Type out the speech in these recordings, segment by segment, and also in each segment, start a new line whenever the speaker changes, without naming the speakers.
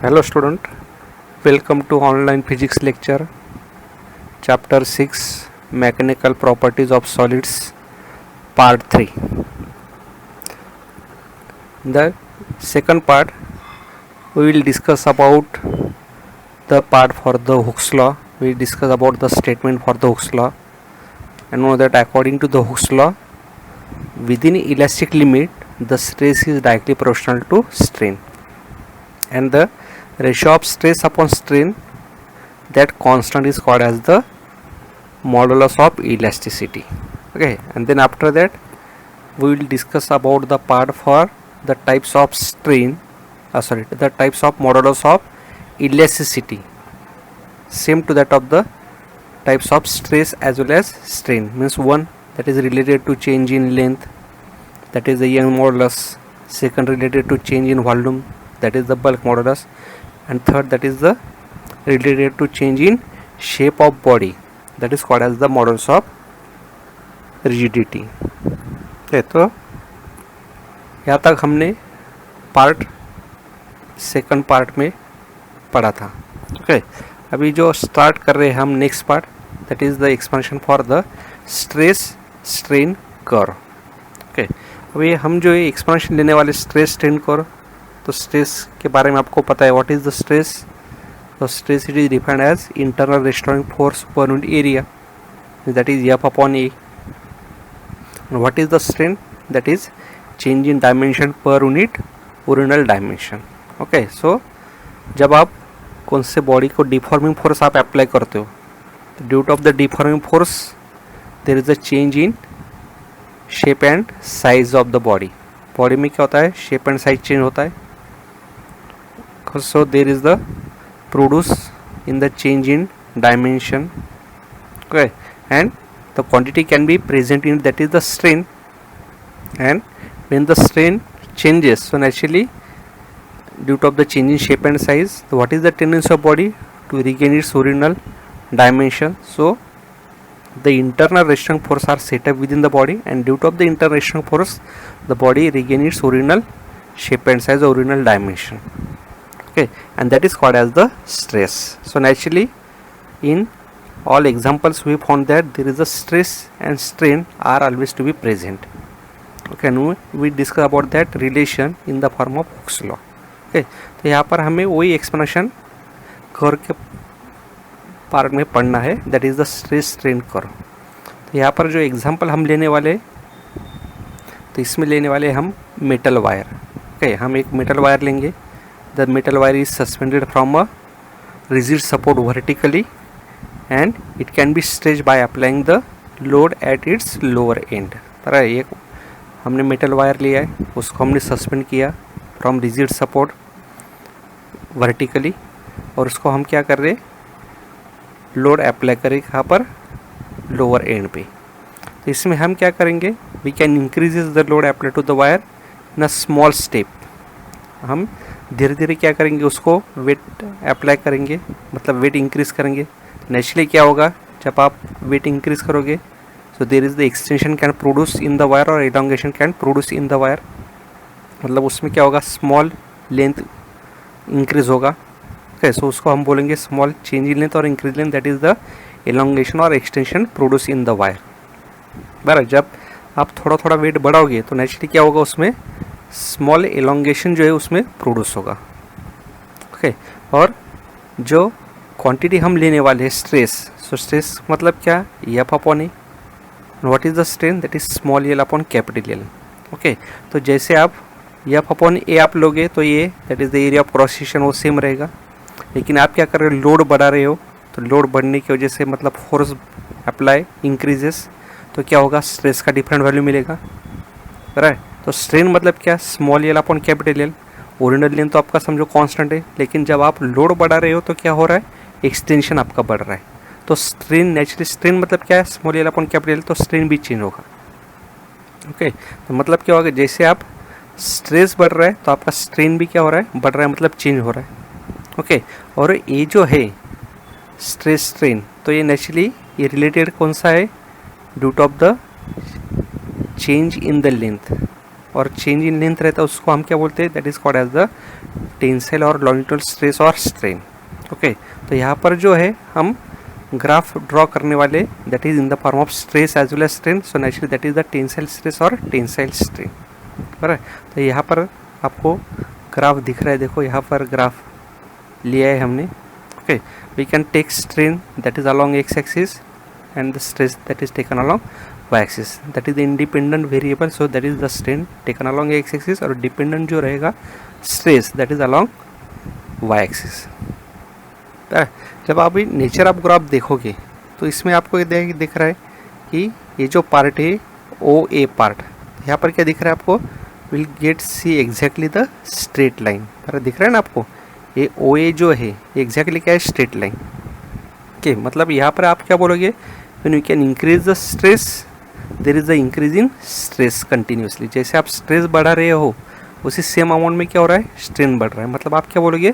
Hello student, welcome to online physics lecture chapter 6 mechanical properties of solids part 3. In the second part we will discuss about the part for the Hooke's law. We will discuss about the statement for the Hooke's law and know that according to the Hooke's law within elastic limit the stress is directly proportional to strain, and the ratio of stress upon strain, that constant is called as the modulus of elasticity. Okay, and then after that we will discuss about the part for the types of strain, the types of modulus of elasticity, same to that of the types of stress as well as strain. Means one that is related to change in length, that is the Young modulus. Second related to change in volume, that is the bulk modulus. And third that is the related to change in shape of body, that is called as the modulus of rigidity. okay, तो यहाँ तक हमने part second part में पढ़ा था. Okay, अभी जो start कर रहे हैं हम next part, that is the expansion for the stress strain curve. Okay, अभी हम जो एक्सपेंशन लेने वाले स्ट्रेस स्ट्रेन कर्व, तो स्ट्रेस के बारे में आपको पता है. What is the stress? तो stress it is defined as internal restoring force per unit area, that is F upon A. What is the strain? That is change in dimension per unit original dimension. Okay, so जब आप कौन से body को deforming force आप apply करते हो, due to of the deforming force there is a change in shape and size of the body. Body में क्या होता है? शेप एंड साइज चेंज होता है. So there is the produce in the change in dimension. Okay, and the quantity can be present in, that is the strain. And when the strain changes, so naturally due to of the change in shape and size, so what is the tendency of body to regain its original dimension? So the internal restraining force are set up within the body, and due to of the internal restraining force the body regain its original shape and size, original dimension. Okay, and that is called as the stress. So naturally in all examples we found that there is a stress and strain are always to be present. Okay, and we discuss about that relation in the form of Hooke's law. Okay, तो यहाँ पर हमें वही explanation curve के part में पढ़ना है, that is the stress strain curve. तो यहाँ पर जो एग्जांपल हम लेने वाले, तो इसमें लेने वाले हम मेटल वायर. ओके, हम एक मेटल वायर लेंगे. The metal wire is suspended from a rigid support vertically, and it can be stretched by applying the load at its lower end. पर एक हमने मेटल वायर लिया है, उसको हमने सस्पेंड किया फ्रॉम रिजिड सपोर्ट वर्टिकली, और उसको हम क्या कर रहे हैं? लोड अप्लाई करें कहाँ पर? लोअर एंड पे. तो इसमें हम क्या करेंगे? We can increase the load apply to the wire in a small step. हम धीरे धीरे क्या करेंगे? उसको वेट अप्लाई करेंगे, मतलब वेट इंक्रीज करेंगे. नेचुरली क्या होगा? जब आप वेट इंक्रीज करोगे, so there is the extension can produce in the wire और elongation can produce in the wire. मतलब उसमें क्या होगा? स्मॉल लेंथ इंक्रीज होगा. ओके, सो उसको हम बोलेंगे स्मॉल चेंज इन लेंथ और increase length, that is the elongation और extension produce in the wire. बराबर, जब आप थोड़ा थोड़ा वेट बढ़ाओगे तो नेचुरली क्या होगा? उसमें स्मॉल एलोंगेशन जो है उसमें प्रोड्यूस होगा. ओके, और जो क्वांटिटी हम लेने वाले हैं स्ट्रेस, सो स्ट्रेस मतलब क्या? F upon A. What is the strain? That is small L upon capital L. Okay, तो जैसे आप एफ अपॉन ए आप लोगे तो ये that is the area of cross section वो सेम रहेगा. लेकिन आप क्या कर रहे हो? लोड बढ़ा रहे हो, तो लोड बढ़ने की वजह से मतलब फोर्स अप्लाई इंक्रीजेस, तो क्या होगा? स्ट्रेस का डिफरेंट वैल्यू मिलेगा. राइट, तो स्ट्रेन मतलब क्या? Small L upon capital L. Original length तो आपका समझो कांस्टेंट है, लेकिन जब आप लोड बढ़ा रहे हो तो क्या हो रहा है? एक्सटेंशन आपका बढ़ रहा है. तो स्ट्रेन, नेचुरली स्ट्रेन मतलब क्या है? Small L upon capital L, तो स्ट्रेन भी चेंज होगा. ओके, तो मतलब क्या होगा? जैसे आप स्ट्रेस बढ़ रहा है तो आपका स्ट्रेन भी क्या हो रहा है? बढ़ रहा है, मतलब चेंज हो रहा है. ओके, और ये जो है स्ट्रेस स्ट्रेन, तो ये नेचुरली ये रिलेटेड कौन सा है? Due to of the change in the length. और चेंज इन लेंथ रहता है उसको हम क्या बोलते हैं? That is called as the tensile और लॉन्जिट्यूडनल स्ट्रेस और स्ट्रेन। ओके, तो यहाँ पर जो है हम ग्राफ ड्रॉ करने वाले, that is in the form of stress as well as strain. So naturally that is the tensile stress और टेंसाइल स्ट्रेन। बराबर, तो यहाँ पर आपको ग्राफ दिख रहा है, देखो यहाँ पर ग्राफ लिया है हमने। Okay, we can take strain that is along X axis and the stress that is taken along y axis, that is the independent variable, so that is the strain taken along x axis, और dependent जो रहेगा stress that is along y axis। जब आप nature of graph देखोगे तो इसमें आपको ये दिख रहा है कि ये जो पार्ट है ओ ए पार्ट, यहाँ पर क्या दिख रहा है आपको, will get see exactly the straight line. दिख रहा है ना आपको, ये ओ ए जो है एग्जैक्टली क्या है, स्ट्रेट लाइन। ओके, मतलब यहाँ पर आप क्या बोलोगे, when you can increase the stress there is a increase in stress continuously। जैसे आप स्ट्रेस बढ़ा रहे हो उसी सेम अमाउंट में क्या हो रहा है, स्ट्रेन बढ़ रहा है। मतलब आप क्या बोलोगे,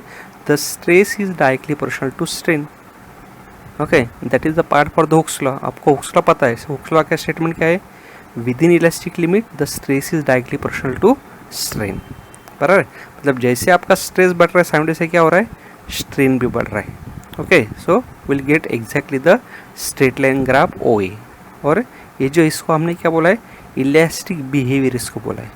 the stress is directly proportional to strain. Okay, that is the part for the Hooke's law. आपको हुक्स लॉ पता है, हुक्स लॉ का स्टेटमेंट क्या है, within elastic limit the stress is directly proportional to strain. बराबर, मतलब जैसे आपका स्ट्रेस बढ़ रहा है साइड से क्या हो रहा है, स्ट्रेन भी बढ़ रहा है। Okay, so will get exactly the straight line graph O A. और ये जो इसको हमने क्या बोला है, इलास्टिक बिहेवियर इसको बोला है।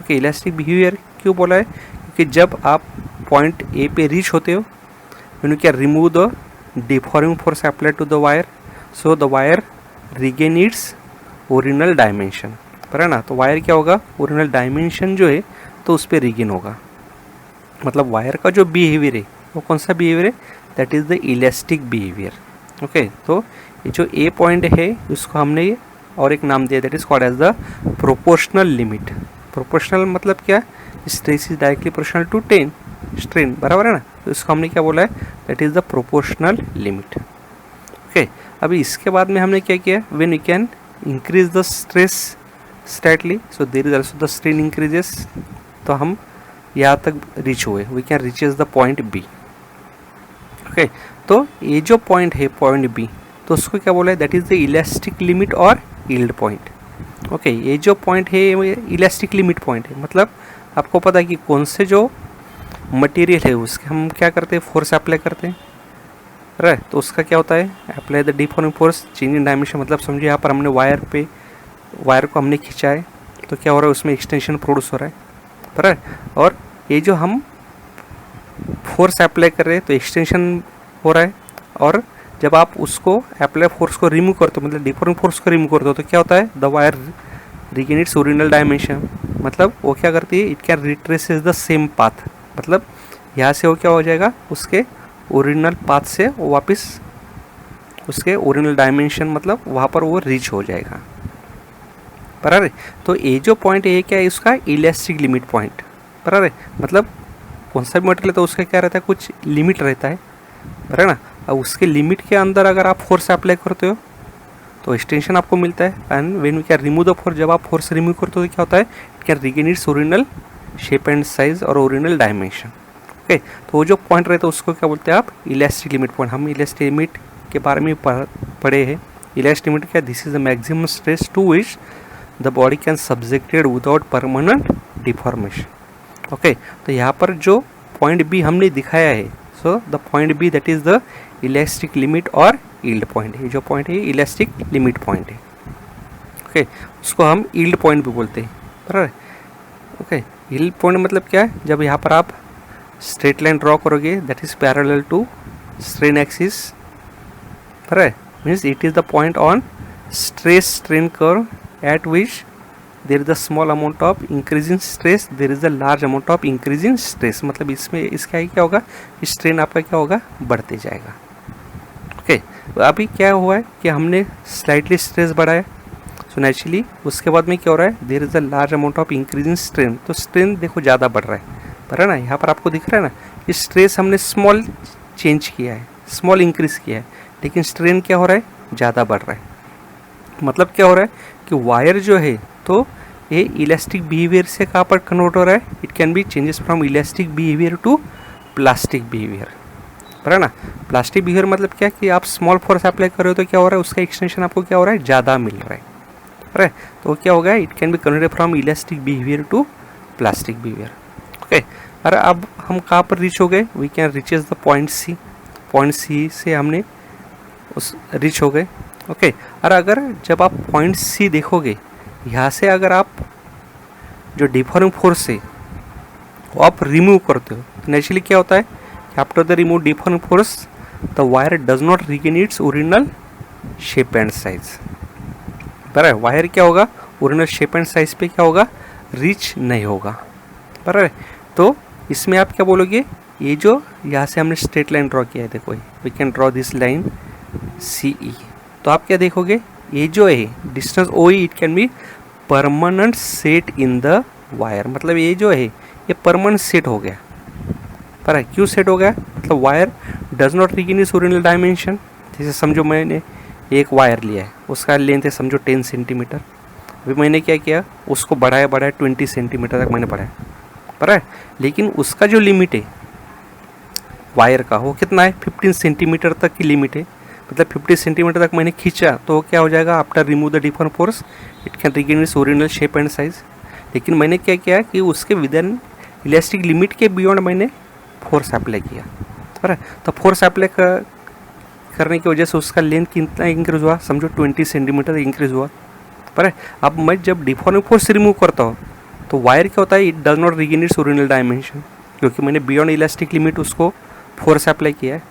ओके, इलास्टिक बिहेवियर क्यों बोला है, क्योंकि जब आप पॉइंट ए पे रीच होते हो, when you can remove the deforming force applied to the wire, so the wire regain its original dimension. पर है ना, तो वायर क्या होगा, ओरिजिनल डायमेंशन जो है तो उस पर रिगेन होगा। मतलब वायर का जो बिहेवियर है वो कौन सा बिहेवियर है, that is the elastic behaviour. Okay, तो ये जो ए पॉइंट है उसको हमने और एक नाम दिया, that is called as the proportional limit. Proportional मतलब क्या, stress is directly proportional to ten strain, बराबर है ना, तो इसको हमने क्या बोला है, that is the proportional limit. Okay, अभी इसके बाद में हमने क्या किया, when we can increase the stress slightly, so there is also the strain increases. तो हम यहाँ तक रीच हुए, we can reaches the point B. Okay, तो ये जो पॉइंट है पॉइंट बी, तो उसको क्या बोला है, that is the elastic limit और यील्ड पॉइंट। ओके, ये जो पॉइंट है ये इलास्टिक लिमिट पॉइंट है। मतलब आपको पता है कि कौन से जो मटेरियल है उसके हम क्या करते हैं, फोर्स अप्लाई करते हैं, राइट। तो उसका क्या होता है, apply the deforming force change in dimension. मतलब समझिए यहाँ पर हमने वायर को हमने खींचा है, तो क्या हो रहा है, उसमें एक्सटेंशन प्रोड्यूस हो रहा है, राइट। और ये जो हम फोर्स अप्लाई कर रहे हैं तो एक्सटेंशन हो रहा है, और जब आप उसको अप्लाई फोर्स को रिमूव करते हो, मतलब डिफॉर्मिंग फोर्स को रिमूव करते हो, तो क्या होता है, the wire regain its original dimension. मतलब वो क्या करती है, it can retraces the same path. मतलब यहाँ से वो क्या हो जाएगा, उसके ओरिजिनल पाथ से वो वापस उसके ओरिजिनल डायमेंशन, मतलब वहाँ पर वो रीच हो जाएगा, बराबर। तो ये जो पॉइंट है ये क्या है, उसका इलास्टिक लिमिट पॉइंट, बराबर। मतलब कौन सा भी मटेरियल तो उसका क्या रहता है, कुछ लिमिट रहता है, बराबर ना। अब उसके लिमिट के अंदर अगर आप फोर्स अप्लाई करते हो तो एक्सटेंशन आपको मिलता है, and when we can remove the force, जब आप फोर्स रिमूव करते हो तो क्या होता है, it can regain its original shape and size और ओरिजिनल डायमेंशन। ओके, तो वो जो पॉइंट रहता है उसको क्या बोलते हैं आप, इलास्टिक लिमिट पॉइंट। हम इलास्टिक लिमिट के बारे में पढ़े हैं। इलास्टिक लिमिट क्या, this is the maximum stress to which the body can subjected without permanent deformation. Okay, तो यहाँ पर जो पॉइंट बी हमने दिखाया है, so the point B that is the elastic limit और यील्ड पॉइंट है। जो पॉइंट है इलास्टिक लिमिट पॉइंट है। ओके, उसको हम यील्ड पॉइंट भी बोलते हैं, बराबर। ओके, यील्ड पॉइंट मतलब क्या है, जब यहाँ पर आप स्ट्रेट लाइन ड्रॉ करोगे that is parallel to strain axis, बराबर, means it is the point on stress strain curve at which there is the small amount of increasing stress, there is the large amount of increasing stress. मतलब इसमें इसका क्या होगा, strain आपका क्या होगा, बढ़ते जाएगा। ओके, तो अभी क्या हुआ है कि हमने स्लाइटली स्ट्रेस बढ़ाया, सो नेचुरली उसके बाद में क्या हो रहा है, देर is the large amount of increasing strain. तो स्ट्रेन देखो ज़्यादा बढ़ रहा है, पर है ना, यहाँ पर आपको दिख रहा है ना कि स्ट्रेस हमने स्मॉल चेंज किया है, स्मॉल इंक्रीज किया है, लेकिन स्ट्रेन क्या हो रहा है, ज़्यादा बढ़ रहा है। मतलब क्या हो रहा है कि वायर जो है तो ये इलास्टिक बिहेवियर से कहाँ पर कन्वर्ट हो रहा है, it can be changes from elastic behaviour to plastic behaviour, पर है ना। प्लास्टिक बिहेवियर मतलब क्या कि आप स्मॉल फोर्स अप्लाई कर रहे हो तो क्या हो रहा है, उसका एक्सटेंशन आपको क्या हो रहा है, ज़्यादा मिल रहा है, राइट। तो क्या होगा, it can be converted from elastic behaviour to plastic behaviour. Okay, अरे अब हम कहाँ पर रीच हो गए, we can reaches the point C, point C से हमने उस रीच हो गए। ओके, और अगर जब आप पॉइंट सी देखोगे, यहाँ से अगर आप जो डिफॉर्मिंग फोर्स है वो आप रिमूव करते हो, तो नेचुरली क्या होता है कि after the remove deforming force the wire does not regain its original shape and size. बराबर, वायर क्या होगा, ओरिजिनल शेप एंड साइज पे क्या होगा, रीच नहीं होगा। बराबर, तो इसमें आप क्या बोलोगे, ये जो यहाँ से हमने स्ट्रेट लाइन ड्रॉ किया है, देखो we can draw this line C E, तो आप क्या देखोगे, ये जो है distance O E, it can be permanent set in the wire, मतलब ये जो है ये परमानेंट सेट हो गया। पर क्यों सेट हो गया, मतलब wire does not regain its original dimension. जैसे समझो मैंने एक वायर लिया है, उसका लेंथ है समझो 10 सेंटीमीटर, अभी मैंने क्या किया, उसको बढ़ाया 20 सेंटीमीटर तक मैंने बढ़ाया, पर है, लेकिन उसका जो लिमिट है वायर का वो कितना है, 15 सेंटीमीटर तक की लिमिट है, मतलब 50 सेंटीमीटर तक मैंने खींचा तो क्या हो जाएगा, after remove the deform force it can regain its original shape and size. लेकिन मैंने क्या किया कि उसके विद इन इलास्टिक लिमिट के बियॉन्ड मैंने फोर्स अप्लाई किया, पर तो फोर्स अप्लाई करने की वजह से उसका लेंथ कितना इंक्रीज हुआ, समझो 20 सेंटीमीटर इंक्रीज हुआ। पर अब मैं जब डिफॉर्मिंग फोर्स रिमूव करता हूँ तो वायर क्या होता है, it does not regain its original dimension, क्योंकि मैंने बियॉन्ड इलास्टिक लिमिट उसको फोर्स अप्लाई किया है।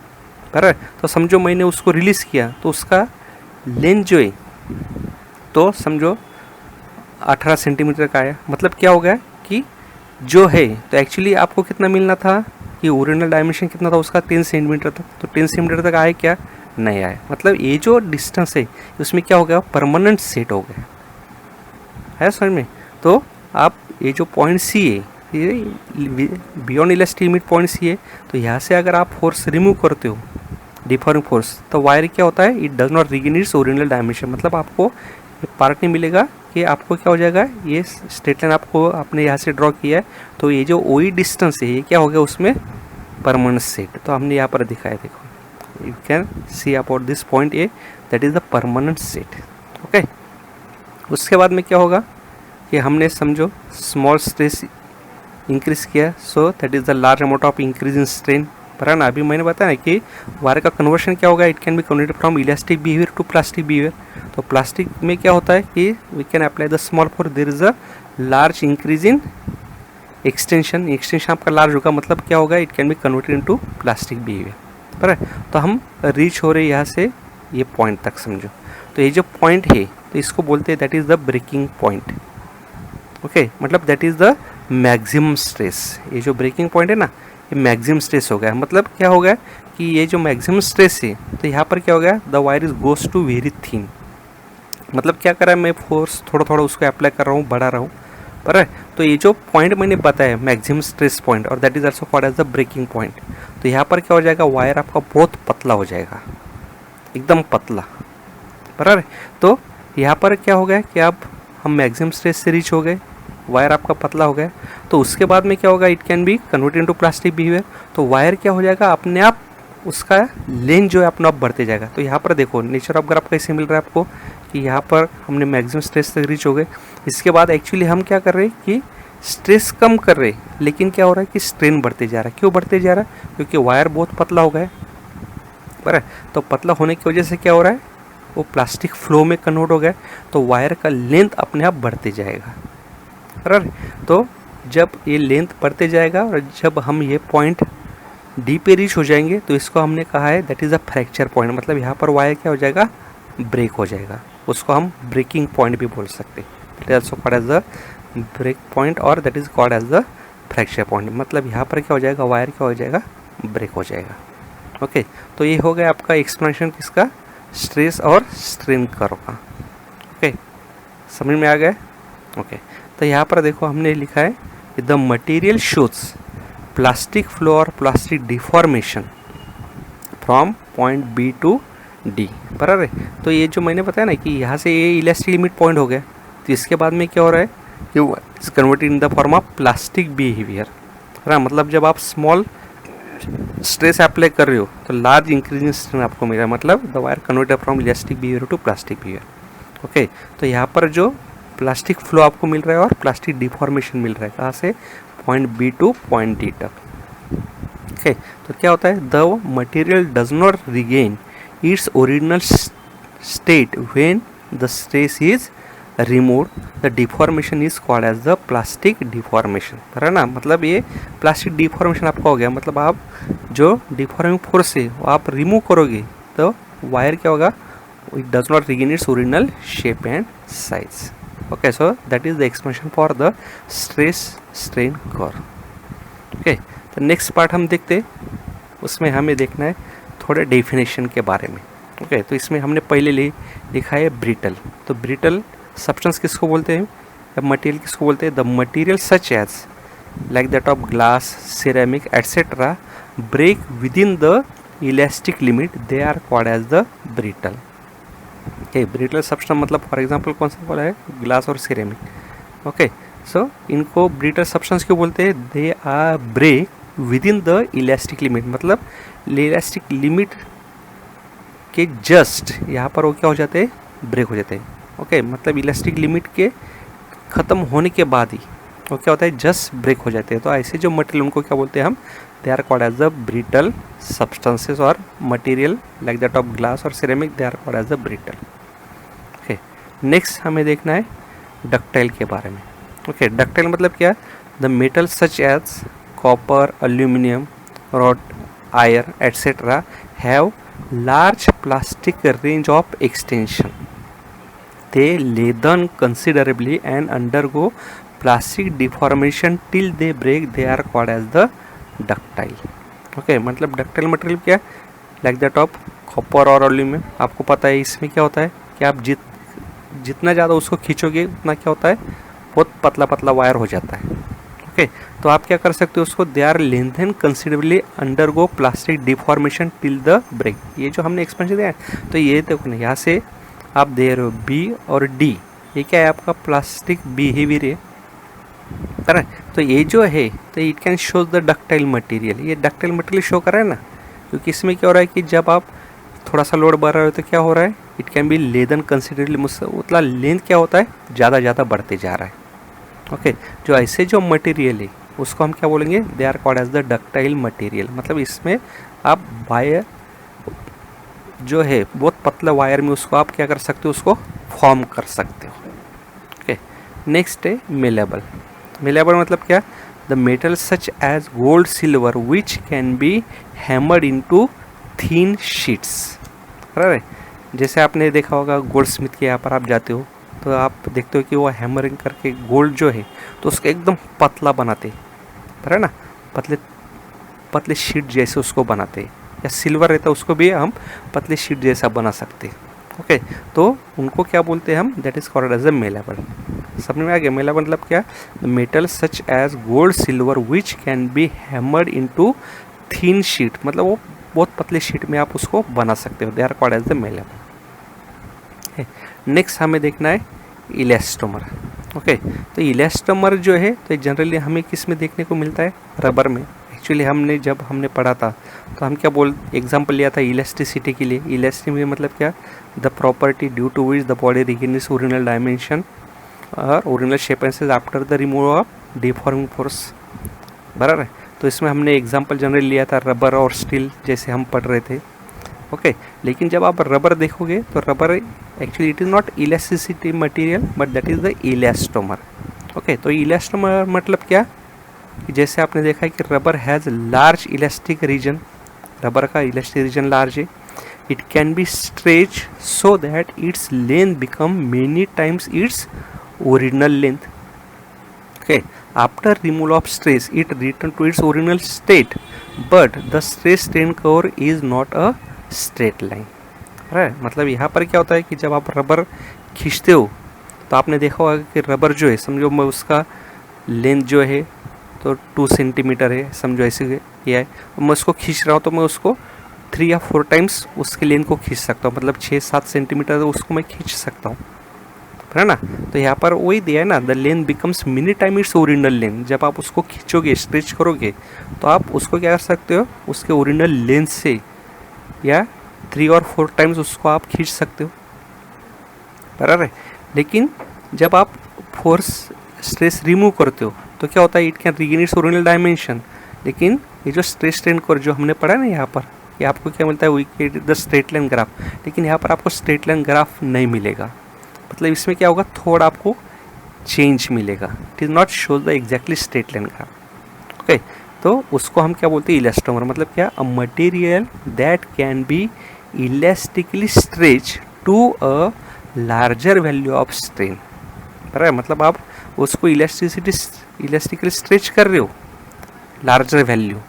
पर तो समझो मैंने उसको रिलीज़ किया तो उसका लेंथ जो है तो समझो 18 सेंटीमीटर का आया, मतलब क्या हो गया कि जो है तो एक्चुअली आपको कितना मिलना था कि ओरिजिनल डायमेंशन कितना था उसका 10 सेंटीमीटर तक, तो 10 सेंटीमीटर तक आया क्या, नहीं आया, मतलब ये जो डिस्टेंस है उसमें क्या हो गया, परमानेंट सेट हो गया है समझ में। तो आप ये जो पॉइंट सी है ये beyond elastic limit point C है, तो यहाँ से अगर आप फोर्स रिमूव करते हो डिफॉर्मिंग फोर्स, तो वायर क्या होता है, it does not regain its original dimension, मतलब आपको ये पार्ट नहीं मिलेगा कि आपको क्या हो जाएगा, ये स्ट्रेट लाइन आपको आपने यहाँ से ड्रॉ किया है तो ये जो ओई डिस्टेंस है ये क्या हो गया उसमें परमानेंट सेट, तो हमने यहाँ पर दिखाया, देखो you can see about this point A, that is the permanent set. Okay, उसके बाद में क्या होगा कि हमने समझो स्मॉल स्ट्रेस इंक्रीज किया, सो that is the large amount of increase in strain. पर ना अभी मैंने बताया ना कि वायर का कन्वर्शन क्या होगा, it can be converted from elastic behaviour to plastic behaviour. तो प्लास्टिक में क्या होता है कि we can apply the small force, there is a large increase in extension, extension आपका लार्ज होगा, मतलब क्या होगा, it can be converted into plastic behaviour. पर तो हम रीच हो रहे हैं यहाँ से ये पॉइंट तक समझो, तो ये जो पॉइंट है तो इसको बोलते हैं that is the breaking point. Okay, मतलब that is the maximum stress, ये जो ब्रेकिंग पॉइंट है ना ये मैक्सिमम स्ट्रेस हो गया, मतलब क्या हो गया कि ये जो मैक्सिमम स्ट्रेस है तो यहाँ पर क्या हो गया, the wire is goes to very thin, मतलब क्या कर रहा है, मैं फोर्स थोड़ा थोड़ा उसको अप्लाई कर रहा हूँ, बढ़ा रहा हूँ, पर तो ये जो पॉइंट मैंने बताया मैक्सिमम स्ट्रेस पॉइंट और that is also called as the breaking point, तो यहाँ पर क्या हो जाएगा, वायर आपका बहुत पतला हो जाएगा, एकदम पतला। बराबर, तो यहाँ पर क्या हो गया कि अब हम मैक्सिमम स्ट्रेस से रीच हो गए, वायर आपका पतला हो गया, तो उसके बाद में क्या होगा, it can be converted into plastic behaviour, तो वायर क्या हो जाएगा, अपने आप उसका लेंथ जो है अपने आप बढ़ते जाएगा। तो यहाँ पर देखो नेचर ऑफ ग्राफ कैसे मिल रहा है आपको कि यहाँ पर हमने मैक्सिमम स्ट्रेस तक रीच हो गए, इसके बाद एक्चुअली हम क्या कर रहे हैं कि स्ट्रेस कम कर रहे हैं, लेकिन क्या हो रहा है कि स्ट्रेन बढ़ते जा रहा है। क्यों बढ़ते जा रहा है, क्योंकि वायर बहुत पतला हो गया है, बराबर, तो पतला होने की वजह से क्या हो रहा है, वो प्लास्टिक फ्लो में कन्वर्ट हो गया, तो वायर का लेंथ अपने आप बढ़ते जाएगा। बराबर, तो जब ये लेंथ बढ़ते जाएगा और जब हम ये पॉइंट डी पे रीच हो जाएंगे तो इसको हमने कहा है that is a fracture point, मतलब यहाँ पर वायर क्या हो जाएगा, ब्रेक हो जाएगा, उसको हम ब्रेकिंग पॉइंट भी बोल सकते हैं, that is also called as the break point और that is called as the fracture point, मतलब यहाँ पर क्या हो जाएगा, वायर क्या हो जाएगा, ब्रेक हो जाएगा। ओके, तो ये हो गया आपका एक्सप्लेनेशन किसका, स्ट्रेस और स्ट्रेन कर्व का। ओके, समझ में आ गया। ओके, तो यहाँ पर देखो हमने लिखा है the material shows plastic flow और plastic deformation from point B to D. बराबर है, तो ये जो मैंने बताया ना कि यहाँ से ये इलास्टिक लिमिट पॉइंट हो गया, तो इसके बाद में क्या हो रहा है कि it's converted in the form of plastic behaviour. है मतलब जब आप स्मॉल स्ट्रेस अप्लाई कर रहे हो तो लार्ज इंक्रीजिंग स्ट्रेन आपको मिला, मतलब the wire converted from elastic behaviour to plastic behaviour. Okay, तो यहाँ पर जो प्लास्टिक फ्लो आपको मिल रहा है और प्लास्टिक डिफॉर्मेशन मिल रहा है, कहाँ से, point B to point D तक। ओके, तो क्या होता है, the material does not regain its original state when the stress is remove, the deformation is called as the plastic deformation, है ना। मतलब ये प्लास्टिक डिफॉर्मेशन आपका हो गया, मतलब आप जो डिफॉर्मिंग फोर्स है वो आप रिमूव करोगे तो वायर क्या होगा, it does not regain its original shape and size. Okay, so that is the explanation for the stress strain curve. Okay, तो नेक्स्ट पार्ट हम देखते, उसमें हमें देखना है थोड़ा डेफिनेशन के बारे में। ओके, तो इसमें हमने पहले लिखा है ब्रिटल। तो ब्रिटल सब्सटेंस किसको बोलते हैं, या मटेरियल किसको बोलते हैं, the material such as like that of glass, ceramic etcetera break within the elastic limit, they are called as the brittle. Okay, brittle substance मतलब फॉर एग्जांपल कौन सा बोला है, ग्लास और सिरेमिक। ओके, सो इनको ब्रिटल सब्सटेंस क्यों बोलते हैं, they are break within the elastic limit, मतलब इलास्टिक लिमिट के जस्ट यहाँ पर वो क्या हो जाते हैं, ब्रेक हो जाते हैं। ओके, मतलब इलास्टिक लिमिट के ख़त्म होने के बाद ही वो क्या होता है, जस्ट ब्रेक हो जाते हैं। तो ऐसे जो मटेरियल उनको क्या बोलते हैं हम, they are called as the brittle substances, और material like that of glass और ceramic they are called as the brittle. Okay, next हमें देखना है डक्टाइल के बारे में। ओके, डक्टाइल मतलब क्या, the metal such as copper, aluminium, rod, iron etcetera have large plastic range of extension. They lengthen considerably and undergo plastic deformation till they break. They are called as the ductile. Okay, मतलब ductile material क्या, like that of copper और aluminium. आपको पता है इसमें क्या होता है कि आप जितना ज़्यादा उसको खींचोगे उतना क्या होता है, बहुत पतला पतला वायर हो जाता है। ओके, तो आप क्या कर सकते हो उसको, they are lengthen considerably undergo plastic deformation till the break. ये जो हमने एक्सपेंशन दिया है, तो ये देखो ना, यहाँ से आप दे रहे हो बी और डी, ये क्या है आपका प्लास्टिक बिहेवियर है। तो ये जो है, तो it can show the ductile material, ये डक्टाइल मटेरियल शो कर रहा है ना, क्योंकि इसमें क्या हो रहा है कि जब आप थोड़ा सा लोड बढ़ रहे हो तो क्या हो रहा है, इट कैन बी लेदन कंसिडरेबली, उतना लेंथ क्या होता है, ज़्यादा बढ़ते जा रहा है। ओके, जो ऐसे जो मटेरियल है उसको हम क्या बोलेंगे, they are called as the ductile material. मतलब इसमें आप वायर जो है बहुत पतला वायर में उसको आप क्या कर सकते हो, उसको फॉर्म कर सकते हो। ओके, नेक्स्ट है मेलेबल। मेलेबल मतलब क्या, the metal such as gold, silver which can be hammered into thin sheets. जैसे आपने देखा होगा गोल्ड स्मिथ के यहाँ पर आप जाते हो तो आप देखते हो कि वो हैमरिंग करके गोल्ड जो है तो उसको एकदम पतला बनाते, है ना, पतले शीट जैसे उसको बनाते, या सिल्वर रहता है उसको भी हम पतले शीट जैसा बना सकते। ओके, तो उनको क्या बोलते हैं हम, that is called as a malleable. समझ में आ गया, मेलेबल मतलब क्या, the metal such as gold, silver which can be hammered into thin sheet, मतलब वो बहुत पतले शीट में आप उसको बना सकते हो, they are called as the malleable. Next हमें देखना है इलास्टोमर। ओके, तो इलास्टोमर जो है तो जनरली हमें किस में देखने को मिलता है, रबर में। एक्चुअली जब हमने पढ़ा था तो हम क्या एग्जांपल लिया था इलास्टिसिटी के लिए। इलास्टिसिटी मतलब क्या, the property due to which the body regains original dimension और original shape and size after the removal of deforming force, बराबर है। तो इसमें हमने एग्जांपल जनरली लिया था रबर और स्टील, जैसे हम पढ़ रहे थे। ओके, लेकिन जब आप रबर देखोगे तो rubber actually it is not elasticity material but that is the elastomer. Okay, तो इलास्टोमर मतलब क्या, जैसे आपने देखा है कि rubber has large elastic region, rubber का इलास्टिक रीजन लार्ज है, it can be stretch so that its length become many times its original length. Okay, after removal of stress it return to its original state but the stress strain curve is not a straight line. Right, मतलब यहाँ पर क्या होता है कि जब आप rubber खींचते हो तो आपने देखा होगा कि रबर जो है, समझो मैं उसका लेंथ जो है तो 2 सेंटीमीटर है, समझो ऐसे किया है, तो मैं उसको खींच रहा हूँ तो मैं उसको 3 या 4 टाइम्स उसके लेंथ को खींच सकता हूँ, मतलब 6-7 सेंटीमीटर उसको मैं खींच सकता हूँ, है ना। तो यहाँ पर वही दिया है ना, the length becomes mini time it's original length. जब आप उसको खींचोगे, स्ट्रेच करोगे तो आप उसको क्या कर सकते हो, उसके ओरिजिनल लेंथ से या 3 और 4 टाइम्स उसको आप खींच सकते हो, बराबर है। लेकिन जब आप फोर्स स्ट्रेस रिमूव करते हो तो क्या होता है, it can regain its original dimension. लेकिन ये जो स्ट्रेस स्ट्रेन कर्व जो हमने पढ़ा ना यहाँ पर, कि आपको क्या मिलता है, we get the straight line graph, लेकिन यहाँ पर आपको स्ट्रेट लाइन ग्राफ नहीं मिलेगा। मतलब इसमें क्या होगा, थोड़ा आपको चेंज मिलेगा, it is not shows the exactly straight line graph. Okay, तो उसको हम क्या बोलते हैं, इलास्टोमर। मतलब क्या, a material that can be elastically stretch to a larger value of strain. बराबर, मतलब आप उसको इलास्टिकली स्ट्रेच कर रहे हो लार्जर वैल्यू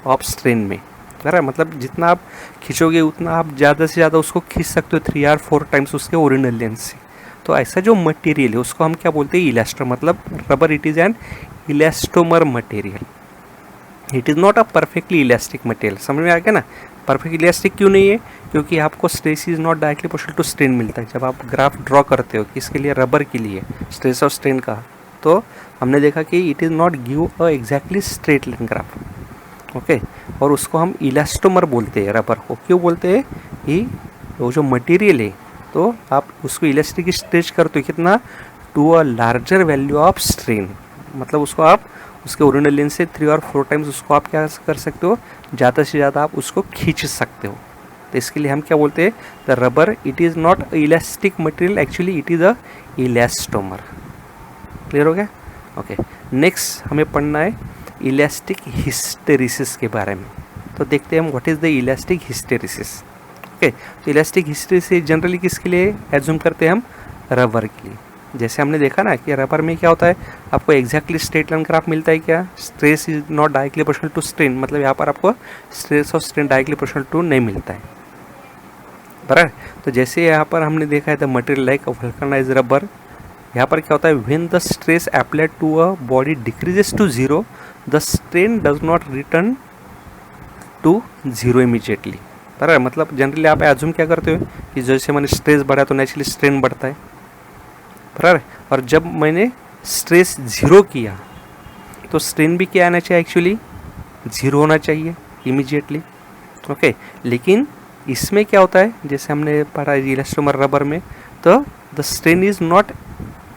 ऑफ स्ट्रेन में। बराबर, मतलब जितना आप खींचोगे उतना आप ज़्यादा से ज़्यादा उसको खींच सकते हो 3 or 4 टाइम्स उसके ओरिजिनल लेंथ से। तो ऐसा जो मटेरियल है उसको हम क्या बोलते हैं, इलास्टोमर। मतलब rubber it is an elastomer material, it is not a perfectly elastic material. समझ में आ गया ना, परफेक्ट इलास्टिक क्यों नहीं है, क्योंकि आपको stress is not directly proportional to strain मिलता है। जब आप ग्राफ ड्रॉ करते हो किसके लिए, रबर के लिए, स्ट्रेस और स्ट्रेन का, तो हमने देखा कि it is not give a exactly straight line graph. Okay, और उसको हम इलास्टोमर बोलते हैं, रबर को क्यों बोलते हैं, कि वो जो मटेरियल है तो आप उसको इलास्टिक स्ट्रेच करते हो कितना, to a larger value of strain. मतलब उसको आप उसके ओरिजिनल लेंथ से 3 or 4 टाइम्स उसको आप क्या कर सकते हो, ज़्यादा से ज़्यादा आप उसको खींच सकते हो। तो इसके लिए हम क्या बोलते हैं, the rubber it is not elastic material, actually it is a elastomer. Clear हो गया। ओके, नेक्स्ट हमें पढ़ना है इलास्टिक हिस्टेरिसिस के बारे में। तो देखते हैं हम what is the elastic hysteresis. Okay, तो इलास्टिक हिस्टेरिसिस जनरली किसके लिए एज्यूम करते हैं हम, रबर के लिए। जैसे हमने देखा ना कि रबर में क्या होता है, आपको एग्जैक्टली स्ट्रेट लाइन ग्राफ मिलता है क्या, stress is not directly proportional to strain. मतलब यहाँ पर आपको स्ट्रेस और स्ट्रेन डायरेक्टली प्रोपोर्शनल टू नहीं मिलता है। बराबर, तो जैसे यहाँ पर हमने देखा है the material like vulcanise rubber, यहाँ पर क्या होता है, when the stress applied to a body decreases to zero the strain does not return to zero immediately. बराबर, मतलब जनरली आप एज्यूम क्या करते हो कि जैसे मैंने स्ट्रेस बढ़ा तो नेचुरली स्ट्रेन बढ़ता है। बराबर, और जब मैंने स्ट्रेस ज़ीरो किया तो स्ट्रेन भी क्या आना चाहिए, एक्चुअली ज़ीरो होना चाहिए इमीडिएटली। ओके, लेकिन इसमें क्या होता है, जैसे हमने पढ़ा इलास्टोमर रबर में, तो the strain is not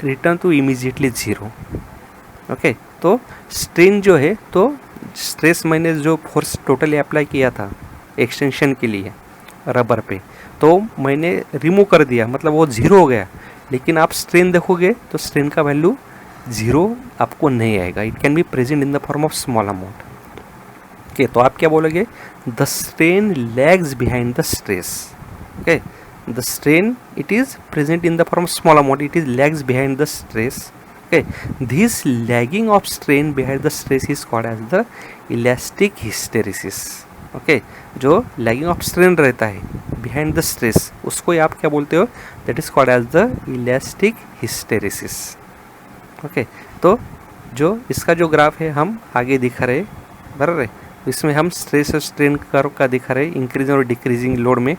return to immediately zero. Okay, तो स्ट्रेन जो है, तो स्ट्रेस मैंने जो फोर्स टोटली अप्लाई किया था एक्सटेंशन के लिए रबर पे, तो मैंने रिमूव कर दिया, मतलब वो ज़ीरो हो गया। लेकिन आप स्ट्रेन देखोगे तो स्ट्रेन का वैल्यू ज़ीरो आपको नहीं आएगा, it can be present in the form of small amount. Okay, तो आप क्या बोलोगे, the strain lags behind the stress. Okay, the strain it is present in the form of small amount, it is lags behind the stress. Okay, this lagging of strain behind the stress is called as the elastic hysteresis. Okay, जो lagging of strain रहता है behind the stress, उसको आप क्या बोलते हो, that is called as the elastic hysteresis. Okay, तो जो इसका जो ग्राफ है हम आगे दिखा रहे, बराबर है, इसमें हम स्ट्रेस और स्ट्रेन कर्व का दिखा रहे, इंक्रीजिंग और डिक्रीजिंग लोड में।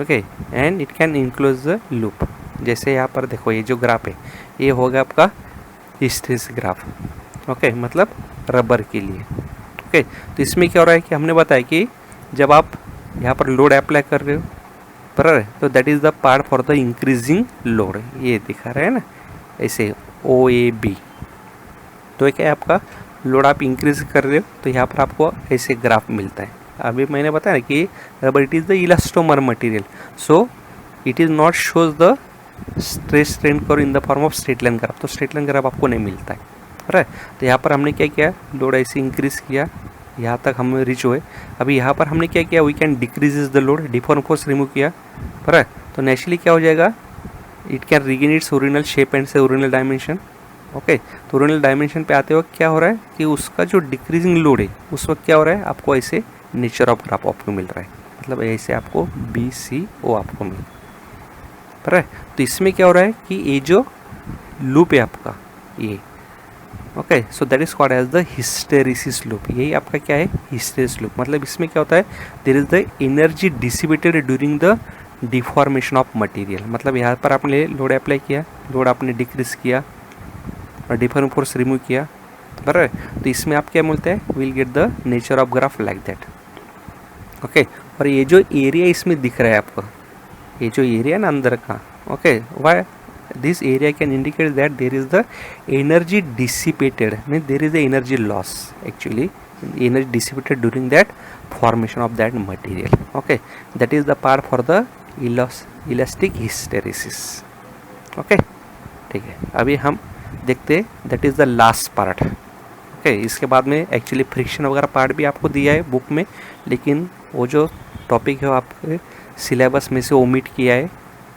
Okay, and it can enclose the loop. जैसे यहाँ पर देखो, ये जो ग्राफ है ये होगा आपका हिस्टेरिसिस ग्राफ। ओके, मतलब रबर के लिए। ओके, तो इसमें क्या हो रहा है कि हमने बताया कि जब आप यहाँ पर लोड अप्लाई कर रहे हो, बराबर है, तो that is the part for the increasing load. ये दिखा रहा है ना ऐसे OAB, तो क्या है आपका लोड आप इंक्रीज कर रहे हो, तो यहाँ पर आपको ऐसे ग्राफ मिलता है। अभी मैंने बताया कि rubber it is the elastomer material, so it is not shows the stress strain curve in the form of straight line graph. तो स्ट्रेट लाइन ग्राफ आपको नहीं मिलता है, बराबर। तो यहाँ पर हमने क्या किया, लोड ऐसे इंक्रीज किया, यहाँ तक हम रीच हुए। अभी यहाँ पर हमने क्या किया, we can decreases the load, deform force remove किया, बराबर। तो नेचुरली क्या हो जाएगा, it can regain its original shape and से ओरिजिनल डायमेंशन। ओके, तो ओरिजिनल डायमेंशन पे आते वक्त क्या हो रहा है कि उसका जो डिक्रीजिंग लोड है उस वक्त क्या हो रहा है, आपको ऐसे नेचर ऑफ ग्राफ आपको मिल रहा है, मतलब ऐसे आपको BCO आपको मिल रहा है। तो इसमें क्या हो रहा है कि ये जो लूप है आपका ये, okay, so that is called as the hysteresis loop. यही आपका क्या है, हिस्टेरिसिस लूप। मतलब इसमें क्या होता है, there is the energy dissipated during the deformation of material. मतलब यहाँ पर आपने लोड अप्लाई किया, लोड आपने डिक्रीज किया और डिफॉर्म फोर्स रिमूव किया, बराबर। तो इसमें आप क्या मिलता है, will get the nature of graph like that. Okay, और ये जो एरिया इसमें दिख रहा है आपको, ये जो एरिया ना अंदर का, okay, why this area can indicate that there is the energy dissipated, means there is the energy loss, actually energy dissipated during that formation of that material. Okay, that is the part for the elastic hysteresis. Okay, ठीक है. अभी हम देखते हैं that is the last part. Okay, इसके बाद में actually friction वगैरह पार्ट भी आपको दिया है बुक में, लेकिन वो जो टॉपिक है वो आपके सिलेबस में से ओमिट किया है,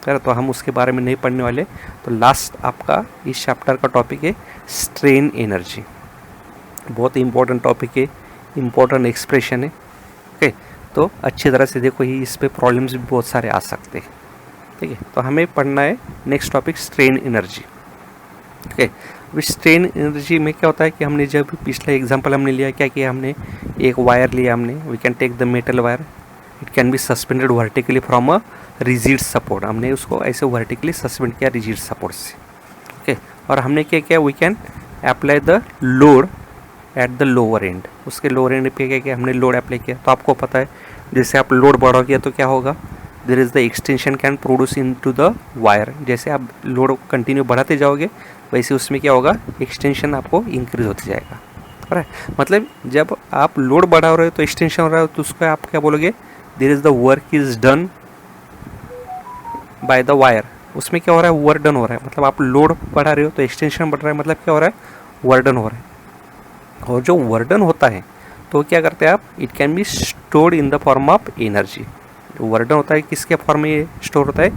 तो हम उसके बारे में नहीं पढ़ने वाले. तो लास्ट आपका इस चैप्टर का टॉपिक है स्ट्रेन एनर्जी. बहुत इंपॉर्टेंट टॉपिक है, इंपॉर्टेंट एक्सप्रेशन है. ओके, तो अच्छी तरह से देखो, ही इस पे प्रॉब्लम्स भी बहुत सारे आ सकते हैं. ठीक है, तो हमें पढ़ना है next topic strain energy. Okay, अभी स्ट्रेन एनर्जी में क्या होता है कि हमने जब पिछला एग्जांपल हमने लिया, क्या किया हमने, एक वायर लिया हमने, we can take the metal wire, it can be suspended vertically from a rigid support. हमने उसको ऐसे वर्टिकली सस्पेंड किया रिजिड सपोर्ट से. ओके, और हमने क्या किया, we can apply the load at the lower end. उसके लोअर एंड पे क्या किया हमने, लोड अप्लाई किया. तो आपको पता है जैसे आप लोड बढ़ोगे तो क्या होगा, there is the extension can produce into the wire. जैसे आप लोड कंटिन्यू बढ़ाते जाओगे वैसे उसमें क्या होगा, एक्सटेंशन आपको इंक्रीज होते जाएगा. राइट, मतलब जब आप लोड बढ़ा रहे हो तो एक्सटेंशन हो रहा है, तो उसको आप क्या बोलोगे, there is the work is done by the wire. उसमें क्या हो रहा है, वर्क डन हो रहा है. मतलब आप लोड बढ़ा रहे हो तो एक्सटेंशन बढ़ रहा है, मतलब क्या हो रहा है, वर्क डन हो रहा है. और जो वर्क डन होता है तो क्या करते हैं आप, it can be stored in the form of energy. Work done होता है किसके फॉर्म में स्टोर होता है,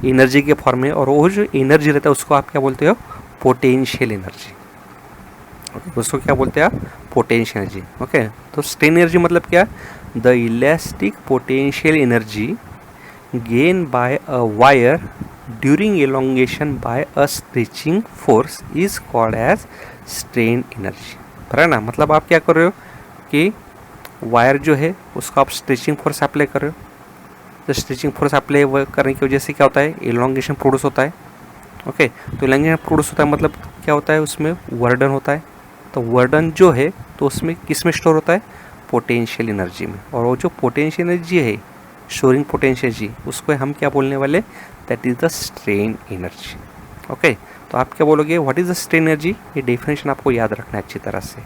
एनर्जी के फॉर्म में. और वो जो एनर्जी रहता है उसको आप क्या बोलते हो, पोटेंशियल एनर्जी. ओके, उसको क्या बोलते हैं आप, पोटेंशियल एनर्जी. ओके, तो स्ट्रेन एनर्जी मतलब क्या, the elastic potential energy gain by a wire during elongation by a stretching force is called as strain energy. है ना, मतलब आप क्या कर रहे हो कि वायर जो है उसको आप स्ट्रेचिंग फोर्स अप्लाई कर रहे हो. तो स्ट्रेचिंग फोर्स अप्लाई करने की वजह से क्या होता है, एलोंगेशन प्रोड्यूस होता है. ओके, तो एलोंगेशन प्रोड्यूस होता है मतलब क्या होता है, उसमें वर्डन होता है. तो वर्डन जो है तो उसमें किस में स्टोर होता है, पोटेंशियल एनर्जी में. और वो जो पोटेंशियल एनर्जी है, स्टोरिंग पोटेंशियल एनर्जी, उसको हम क्या बोलने वाले, that is the strain energy. Okay, तो आप क्या बोलोगे, what is the strain energy, ये डेफिनेशन आपको याद रखना है अच्छी तरह से.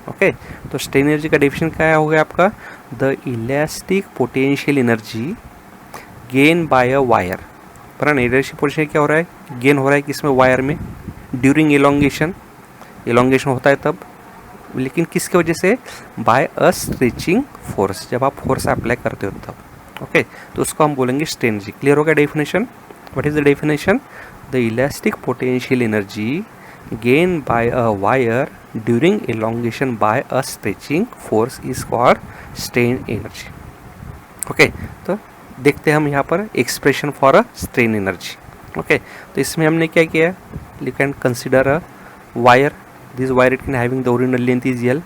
ओके, तो स्ट्रेन एनर्जी का डेफिनेशन क्या हो गया आपका, the elastic potential energy gain by a wire. पर इलास्टिक पोटेंशियल क्या हो रहा है, गेन हो रहा है किसमें, वायर में, ड्यूरिंग एलोंगेशन. एलोंगेशन होता है तब, लेकिन किसकी वजह से, बाय अ स्ट्रेचिंग फोर्स, जब आप फोर्स अप्लाई करते हो तब. ओके, तो उसको हम बोलेंगे स्ट्रेन एनर्जी. क्लियर हो गया definition. What is the definition, the elastic potential energy gain by a wire during elongation by a stretching force is called strain energy. Okay, तो देखते हैं हम यहाँ पर expression for a strain energy. Okay, तो इसमें हमने क्या किया, you can consider a wire. This wire it can having the original length is L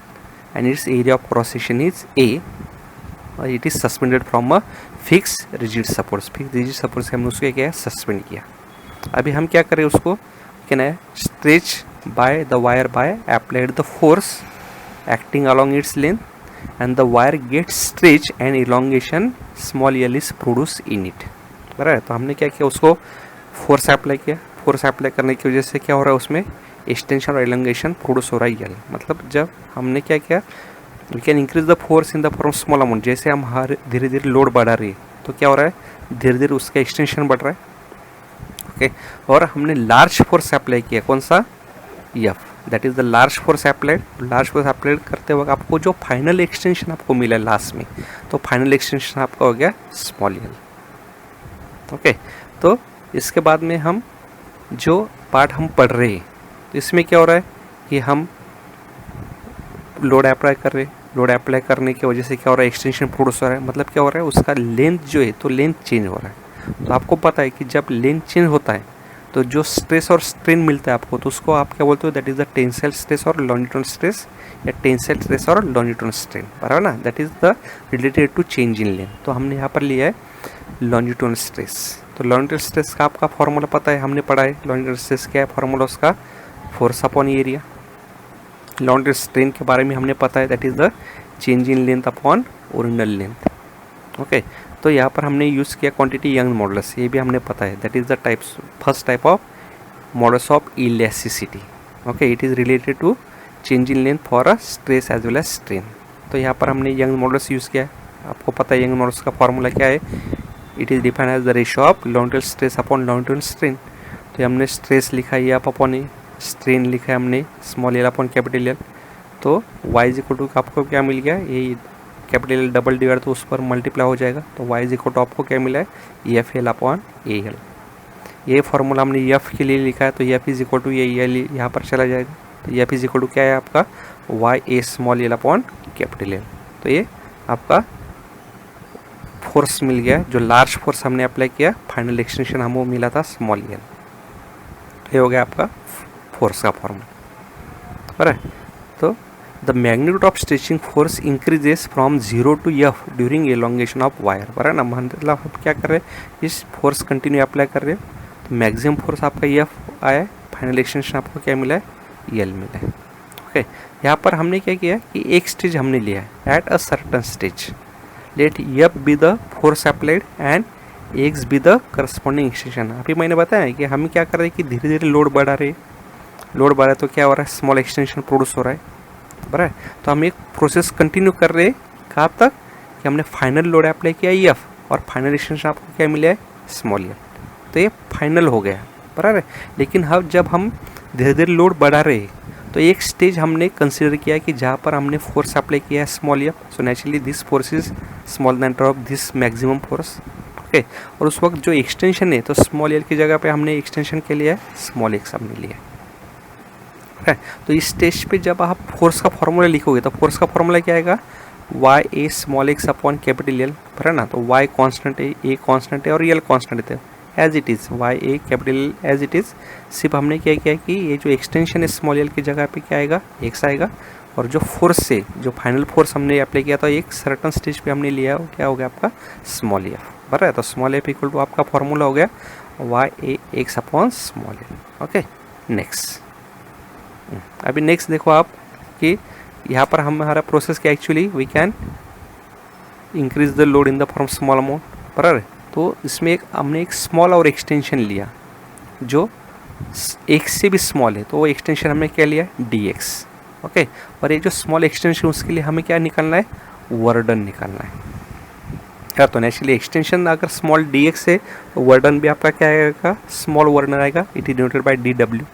and its area of cross section is A. It is suspended from a fixed rigid support. Fix rigid support से हमने उसको क्या suspend किया. अभी हम क्या करें, उसको क्या है, stretch bye the wire by applied the force acting along its length and the wire gets stretch and elongation small l is produced in it. बराबर. तो हमने क्या किया, उसको फोर्स अप्लाई किया. फोर्स अप्लाई करने की वजह से क्या हो रहा है, उसमें एक्सटेंशन और एलोंगेशन प्रोड्यूस हो रहा है. मतलब जब हमने क्या किया, we can increase the force in the form small amount. जैसे हम हर धीरे धीरे लोड बढ़ा रही है तो क्या हो रहा है, धीरे धीरे उसका एक्सटेंशन बढ़ रहा है. ओके, और हमने लार्ज फोर्स अप्लाई किया, कौन सा, F, that is the large force applied. Large force applied करते वक्त आपको जो फाइनल एक्सटेंशन आपको मिला लास्ट में, तो फाइनल एक्सटेंशन आपका हो गया स्मॉल l. ओके, तो इसके बाद में हम जो पार्ट हम पढ़ रहे हैं, तो इसमें क्या हो रहा है कि हम लोड अप्लाई कर रहे हैं. लोड अप्लाई करने की वजह से क्या हो रहा है, एक्सटेंशन प्रोड्यूस हो रहा है. मतलब क्या हो रहा है, उसका लेंथ जो है तो लेंथ चेंज हो रहा है. तो आपको पता है कि जब लेंथ चेंज होता है तो जो स्ट्रेस और स्ट्रेन मिलता है आपको, तो उसको आप क्या बोलते हो, that is the tensile stress और लॉन्जिट्यूडनल स्ट्रेस, या टेंसाइल स्ट्रेस और लॉन्जिट्यूडनल स्ट्रेन. बराबर ना, that is the related to change in length. तो हमने यहाँ पर लिया है लॉन्जिट्यूडनल स्ट्रेस. तो लॉन्जिट्यूडनल स्ट्रेस का आपका फॉर्मूला पता है, हमने पढ़ा है. लॉन्जिट्यूडनल स्ट्रेस क्या है, फॉर्मूला उसका force upon area. Longitudinal strain के बारे में हमने पता है, that is the change in length upon original length. Okay, तो यहाँ पर हमने यूज़ किया क्वांटिटी यंग मॉडुलस, ये भी हमने पता है, that is the types, first type of modulus of elasticity. Okay, it is related to change in length for a stress as well as strain. तो यहाँ पर हमने यंग मॉडुलस यूज़ किया है. आपको पता है यंग मॉडुलस का फॉर्मूला क्या है. It is defined as the ratio of longitudinal stress upon longitudinal strain. तो हमने स्ट्रेस लिखा है एफ अपॉन ए, स्ट्रेन लिखा है हमने small L upon capital L. तो वाई इज इक्वल टू आपको क्या मिल गया, ये कैपिटल एल डबल डिवाइड तो उस पर मल्टीप्लाई हो जाएगा. तो वाई इज इक्वल टू आपको क्या मिला है, F L upon A L. ये फार्मूला हमने एफ के लिए लिखा है. तो एफ इज इक्वल टू ये एल यहाँ पर चला जाएगा. तो एफ इज इक्वल टू क्या है आपका, Y A small L upon capital L. तो ये आपका फोर्स मिल गया, जो लार्ज फोर्स हमने अप्लाई किया, फाइनल एक्सटेंशन हमको मिला था स्मॉल एल. ये हो गया आपका फोर्स का फॉर्मूला. बराबर. तो the magnitude of stretching force increases from 0 to f during elongation of wire. बराबर ना, मतलब आप क्या कर रहे हैं, इस फोर्स कंटिन्यू अप्लाई कर रहे हो. तो मैक्सिमम फोर्स आपका एफ आया है, फाइनल एक्सटेंशन आपको क्या मिला है, एल मिला है. ओके, यहाँ पर हमने क्या किया कि एक स्टेज हमने लिया है, at a certain stage let F be the force applied and X be the corresponding extension. अभी मैंने बताया कि हम क्या कर रहे हैं कि धीरे धीरे लोड बढ़ा रहे हैं. लोड बढ़ा है तो क्या हो रहा है, स्मॉल एक्सटेंशन प्रोड्यूस हो रहा है. बराबर. तो हम एक प्रोसेस कंटिन्यू कर रहे हैं कहाँ तक कि हमने फाइनल लोड अप्लाई किया एफ, और फाइनल एक्सटेंशन आपको क्या मिला है, स्मॉल एल. तो ये फाइनल हो गया. बराबर. लेकिन अब जब हम धीरे धीरे लोड बढ़ा रहे हैं तो एक स्टेज हमने कंसिडर किया कि जहाँ पर हमने फोर्स अप्लाई किया है small F. So naturally this force is small then of this maximum force. Okay, और उस वक्त जो एक्सटेंशन है तो स्मॉल एल की जगह पे हमने एक्सटेंशन के लिए स्मॉल एक्स हमने लिया है. तो इस स्टेज पे जब आप फोर्स का फॉर्मूला लिखोगे तो फोर्स का फॉर्मूला क्या आएगा, Y A small X upon capital L. है ना. तो वाई कांस्टेंट है, ए कांस्टेंट है और एल कांस्टेंट है as it is, Y A capital L as it is. सिर्फ हमने क्या किया कि ये जो एक्सटेंशन है स्मॉल एल की जगह पे क्या आएगा, एक्स आएगा. और जो फोर्स से जो फाइनल फोर्स हमने अप्लाई किया था एक सर्टन स्टेज पे हमने लिया, वो क्या हो गया आपका, स्मॉल एफ. बराबर. तो स्मॉल एफ इक्वल टू आपका फॉर्मूला हो गया Y A X upon small L. Okay, next. अभी नेक्स्ट देखो आप कि यहाँ पर हमारा प्रोसेस क्या, actually we can increase the load in the form small amount. बराबर. तो इसमें हमने एक स्मॉल और एक्सटेंशन लिया जो एक से भी स्मॉल है, तो वो एक्सटेंशन हमने क्या लिया, डी एक्स. ओके, और ये जो स्मॉल एक्सटेंशन उसके लिए हमें क्या निकालना है, वर्डन निकालना है. क्या, तो नेचुरली एक्सटेंशन अगर स्मॉल डी एक्स है तो वर्डन भी आपका क्या आएगा, स्मॉल वर्डन आएगा. It is denoted by D W.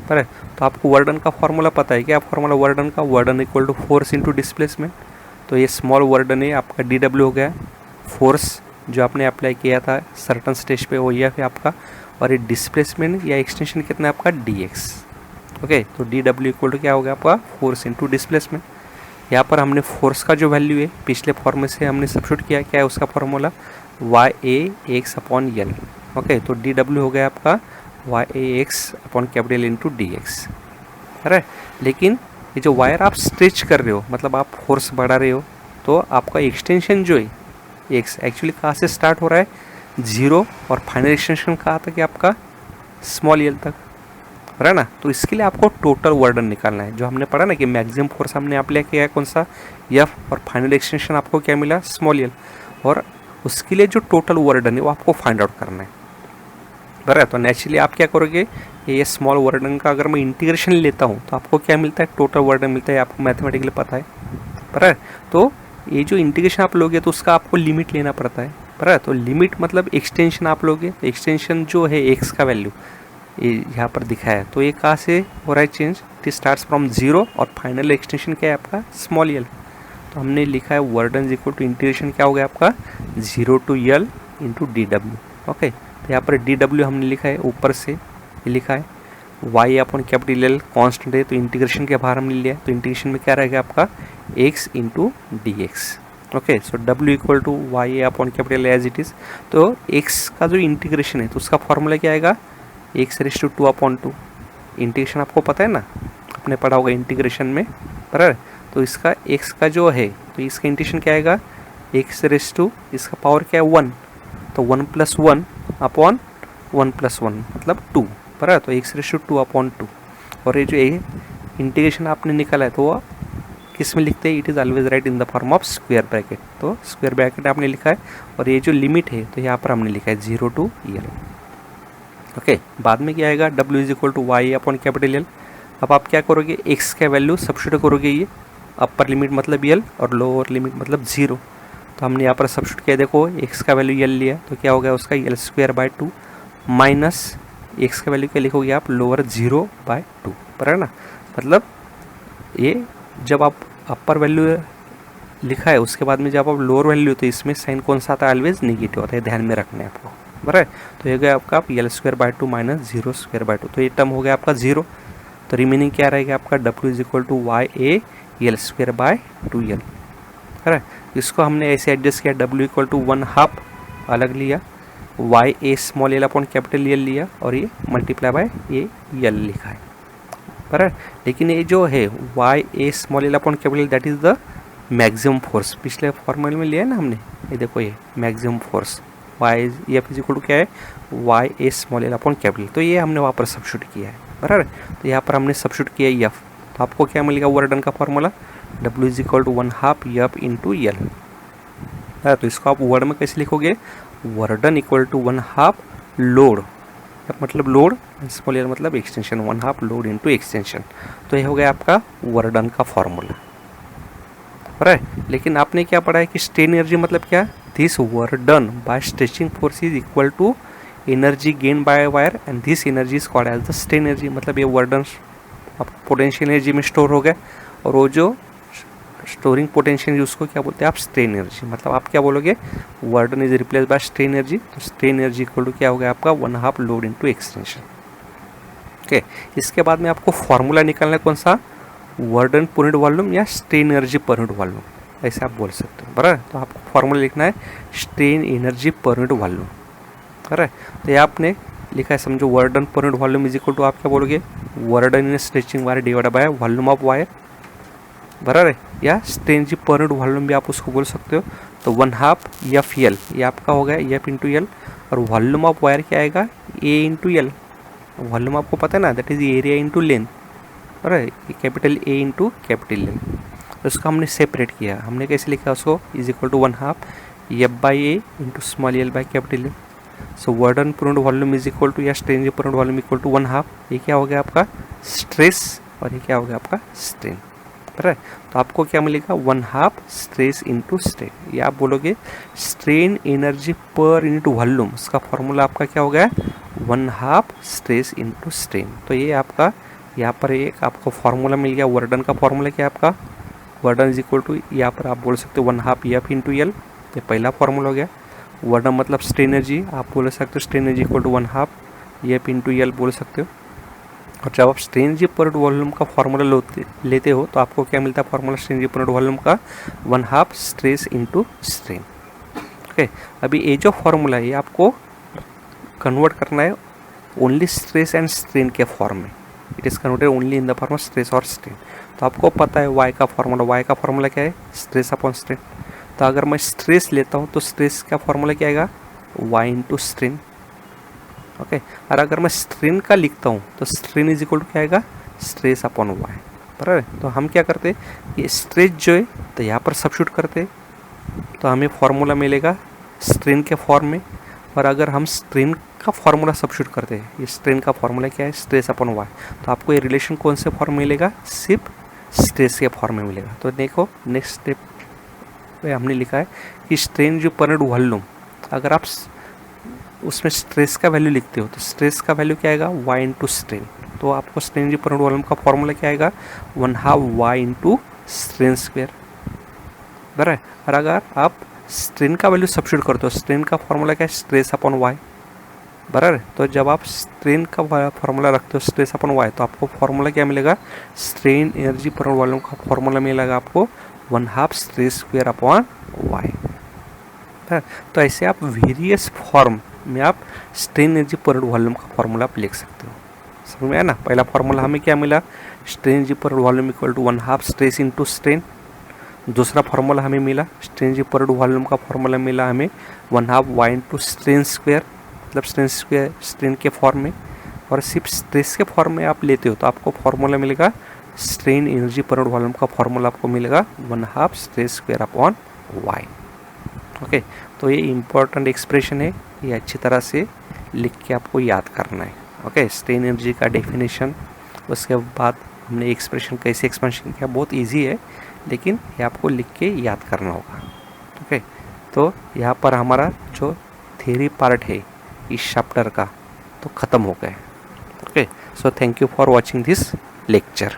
पर तो आपको वर्डन का फॉर्मूला पता है क्या, फॉर्मूला वर्डन का, work done equal to force into displacement. तो ये स्मॉल वर्डन है आपका डी डब्ल्यू हो गया. फोर्स जो आपने अप्लाई किया था सर्टन स्टेज पे वो यह है आपका, और ये डिस्प्लेसमेंट या एक्सटेंशन कितना है आपका, डी एक्स. ओके, तो डी डब्ल्यू इक्वल टू क्या हो गया आपका, फोर्स इंटू डिस्प्लेसमेंट. यहाँ पर हमने फोर्स का जो वैल्यू है पिछले फॉर्मूले से हमने सब्स्टिट्यूट किया, क्या है उसका formula, Y A X upon L. Okay, तो डी डब्ल्यू हो गया आपका Y A X upon capital into D X. अरे लेकिन ये जो वायर आप स्ट्रेच कर रहे हो, मतलब आप फोर्स बढ़ा रहे हो, तो आपका एक्सटेंशन जो है एक्स एक्चुअली कहाँ से स्टार्ट हो रहा है, 0, और फाइनल एक्सटेंशन कहाँ तक है आपका, स्मॉल एल तक. है ना. तो इसके लिए आपको टोटल वर्डन निकालना है. जो हमने पढ़ा ना कि मैक्सिमम फोर्स हमने अप्लाई किया है कौन सा, एफ, और फाइनल एक्सटेंशन आपको क्या मिला, स्मॉल एल. और उसके लिए जो टोटल वर्डन है वो आपको फाइंड आउट करना है. बराबर. तो नेचुरली आप क्या करोगे, ये स्मॉल वर्डन का अगर मैं इंटीग्रेशन लेता हूँ तो आपको क्या मिलता है, टोटल वर्डन मिलता है. आपको मैथमेटिकली पता है. बराबर. तो ये जो इंटीग्रेशन आप लोगे तो उसका आपको लिमिट लेना पड़ता है. बराबर. तो लिमिट मतलब एक्सटेंशन आप लोगे, तो एक्सटेंशन जो है एक्स का वैल्यू ये यहाँ पर दिखाया है, तो ये कहाँ से हो रहा है चेंज, इट स्टार्ट्स फ्रॉम 0, और फाइनल एक्सटेंशन क्या है आपका, स्मॉल एल. तो हमने लिखा है वर्डन इक्वल टू इंटीग्रेशन क्या हो गया आपका, 0 to L into D W. Okay, तो यहाँ पर डी डब्ल्यू हमने लिखा है, ऊपर से ये लिखा है Y upon capital L constant है, तो इंटीग्रेशन के बाहर हमने लिया है, तो इंटीग्रेशन में क्या रहेगा आपका, X into D X. Okay, so W equal to Y upon capital as it is. तो एक्स का जो इंटीग्रेशन है तो उसका फॉर्मूला क्या आएगा, एक्स रेस टू 2/2. इंटीग्रेशन आपको पता है ना, आपने पढ़ा होगा इंटीग्रेशन में. बराबर. तो इसका एक्स का जो है तो इसका इंटीग्रेशन क्या आएगा, एक्स रेस टू इसका पावर क्या है 1, तो 1 + 1 अपॉन 1 + 1 मतलब 2. बराबर. तो एक्स रेस टू 2/2. और ये जो इंटीग्रेशन आपने निकाला है तो वो किस में लिखते हैं, it is always right in the form of square bracket. तो स्क्वायर ब्रैकेट आपने लिखा है, और ये जो लिमिट है तो यहाँ पर हमने लिखा है 0 to एल. ओके, बाद में क्या आएगा, W is equal to Y upon capital L. अब आप क्या करोगे, x का वैल्यू सब्स्टिट्यूट करोगे, ये अपर लिमिट मतलब l और लोअर लिमिट मतलब 0। तो हमने यहाँ पर सब्स्टिट्यूट किया, देखो x का वैल्यू l लिया तो क्या हो गया उसका l square by 2 minus x का वैल्यू क्या लिखोगे आप, लोअर 0 बाय 2, पर है ना। मतलब ये जब आप अपर वैल्यू लिखा है उसके बाद में जब आप लोअर वैल्यू, तो इसमें साइन कौन सा आता है, ऑलवेज नेगेटिव आता है, ध्यान में रखना है आपको, बराबर। तो ये गया आपका l square by 2 minus 0 square by 2, तो ये टर्म हो गया आपका 0। तो रिमेनिंग क्या रहेगा आपका, W is equal to Y A L square by 2l, है। इसको हमने ऐसे एडजस्ट किया, W इक्वल टू 1/2 अलग लिया, Y A small L upon capital L लिया, और ये मल्टीप्लाई बाय ए एल लिखा है, बराबर। लेकिन ये जो है Y A small L upon capital, that is the maximum force, पिछले फॉर्मूले में लिया है ना हमने, ये देखो ये maximum force Y F is equal to क्या है, Y A small L upon capital, तो ये हमने वहाँ पर सब्स्टिट्यूट किया है, बराबर। तो यहाँ पर हमने सब्स्टिट्यूट किया एफ, तो आपको क्या मिलेगा, वर्क डन का formula W is equal to 1/2 F into L. तो इसको आप वर्ड में कैसे लिखोगे, work done equal to 1/2 load, मतलब लोड, स्मॉल एल मतलब एक्सटेंशन, 1/2 लोड इंटू एक्सटेंशन। तो ये हो गया आपका वर्क डन का फॉर्मूला, बराबर। लेकिन आपने क्या पढ़ा है कि स्ट्रेन एनर्जी मतलब क्या, this work done by stretching force is equal to energy gain by wire and this energy is called as the strain energy. मतलब ये वर्क डन पोटेंशियल एनर्जी में स्टोर हो गया, और वो जो स्टोरिंग पोटेंशियल उसको क्या बोलते हैं आप, स्ट्रेन एनर्जी। मतलब आप क्या बोलोगे, work done is replace by strain energy, तो स्ट्रेन एनर्जी इक्वल टू क्या हो गया आपका, 1/2 लोड इंटू एक्सटेंशन। ओके, इसके बाद में आपको फॉर्मूला निकालना है कौन सा, work done per unit volume या strain energy per unit volume, ऐसे आप बोल सकते हो, बराबर। तो आपको फॉर्मूला लिखना है strain energy per unit volume, बराबर। तो ये आपने लिखा है, समझो work done per unit volume is equal to, आप क्या बोलोगे, work done in stretching wire divided by volume of wire, बराबर है। या strain energy per unit volume भी आप उसको बोल सकते हो। तो 1/2 एफ एल, ये आपका हो गया एफ इंटू एल, और वॉल्यूम ऑफ वायर क्या आएगा, ए इंटू एल। वॉल्यूम आपको पता है ना, that is area into length, बराबर, capital A into capital L. तो उसको हमने सेपरेट किया, हमने कैसे लिखा उसको, is equal to 1/2 F by A into small L by capital L. So work done per unit volume is equal to, या strain energy per unit volume equal to 1/2, ये क्या हो गया आपका स्ट्रेस, और ये क्या हो गया आपका स्ट्रेन, बराबर। तो आपको क्या मिलेगा, 1/2 स्ट्रेस इंटू स्ट्रेन, ये आप बोलोगे strain energy per unit volume, उसका फॉर्मूला आपका क्या हो गया, 1/2 स्ट्रेस इंटू स्ट्रेन। तो ये आपका यहाँ पर एक आपको फॉर्मूला मिल गया, वर्क डन का फॉर्मूला क्या है आपका, work done is equal to, यहाँ पर आप बोल सकते हो 1/2 एफ इंटू एल, ये पहला फॉर्मूला हो गया। वर्क डन मतलब स्ट्रेन एनर्जी, आप बोल सकते हो strain energy equal to 1/2 F into L बोल सकते हो। और जब आप strain energy per unit volume का फॉर्मूला लेते हो तो आपको क्या मिलता है formula, strain energy per unit volume का 1/2 स्ट्रेस इंटू स्ट्रेन। ओके, अभी ये जो फॉर्मूला है ये आपको कन्वर्ट करना है ओनली स्ट्रेस एंड स्ट्रेन के फॉर्म में, it is converted only in the form of stress और स्ट्रेन। तो आपको पता है वाई का फॉर्मूला क्या है, स्ट्रेस अपॉन स्ट्रेन। तो अगर मैं स्ट्रेस लेता हूँ तो स्ट्रेस का फॉर्मूला क्या आएगा, वाई इंटू स्ट्रेन, ओके। और अगर मैं स्ट्रेन का लिखता हूँ तो स्ट्रेन इज इक्वल टू क्या आएगा, स्ट्रेस अपॉन वाई, बराबर। तो हम क्या करते, ये स्ट्रेस जो है तो यहाँ पर सब्स्टिट्यूट करते, तो हमें फॉर्मूला मिलेगा स्ट्रेन के फॉर्म में। और अगर हम स्ट्रेन का फॉर्मूला सब्स्टिट्यूट करते हैं, ये स्ट्रेन का फॉर्मूला क्या है, स्ट्रेस अपॉन वाई, तो आपको ये रिलेशन कौन से फॉर्म में मिलेगा, सिर्फ स्ट्रेस के फॉर्म में मिलेगा। तो देखो नेक्स्ट स्टेप पे हमने लिखा है कि स्ट्रेन जो पर यूनिट वॉल्यूम, अगर आप उसमें स्ट्रेस का वैल्यू लिखते हो तो स्ट्रेस का वैल्यू क्या आएगा, वाई इंटू स्ट्रेन। तो आपको स्ट्रेन जो पर यूनिट वॉल्यूम का फॉर्मूला क्या आएगा, 1/2 वाई इंटू स्ट्रेन स्क्वेयर, बराबर। और अगर आप स्ट्रेन का वैल्यू सब्स्टिट्यूट करते हो, स्ट्रेन का फॉर्मूला क्या है, स्ट्रेस अपॉन वाई, बराबर। तो जब आप स्ट्रेन का फॉर्मूला रखते हो स्ट्रेस अपॉन वाई, तो आपको फॉर्मूला क्या मिलेगा, strain energy per unit volume का फॉर्मूला मिलेगा आपको 1/2 स्ट्रेस स्क्वेयर अपॉन वाई। तो ऐसे आप वेरियस फॉर्म में आप strain energy per unit volume का फॉर्मूला आप लिख सकते हो। समझ में आया ना, पहला फॉर्मूला हमें क्या मिला, strain energy per unit volume equal to 1/2 stress into strain. दूसरा फॉर्मूला हमें मिला strain energy per unit volume का फॉर्मूला मिला हमें 1/2 वाई इंटू स्ट्रेन स्क्वेयर, मतलब स्ट्रेन स्क्वेयर स्ट्रेन के फॉर्म में। और सिर्फ स्ट्रेस के फॉर्म में आप लेते हो तो आपको फॉर्मूला मिलेगा strain energy per unit volume का फॉर्मूला आपको मिलेगा 1/2 stress square upon Y. Okay, तो ये इम्पोर्टेंट एक्सप्रेशन है, ये अच्छी तरह से लिख के आपको याद करना है। ओके, स्ट्रेन एनर्जी का डेफिनेशन, उसके बाद हमने एक्सप्रेशन कैसे एक्सपेंशन किया, बहुत इजी है, लेकिन ये आपको लिख के याद करना होगा। ओके, तो यहाँ पर हमारा जो थ्योरी पार्ट है इस चैप्टर का तो ख़त्म हो गया है। Okay, so thank you for watching this lecture.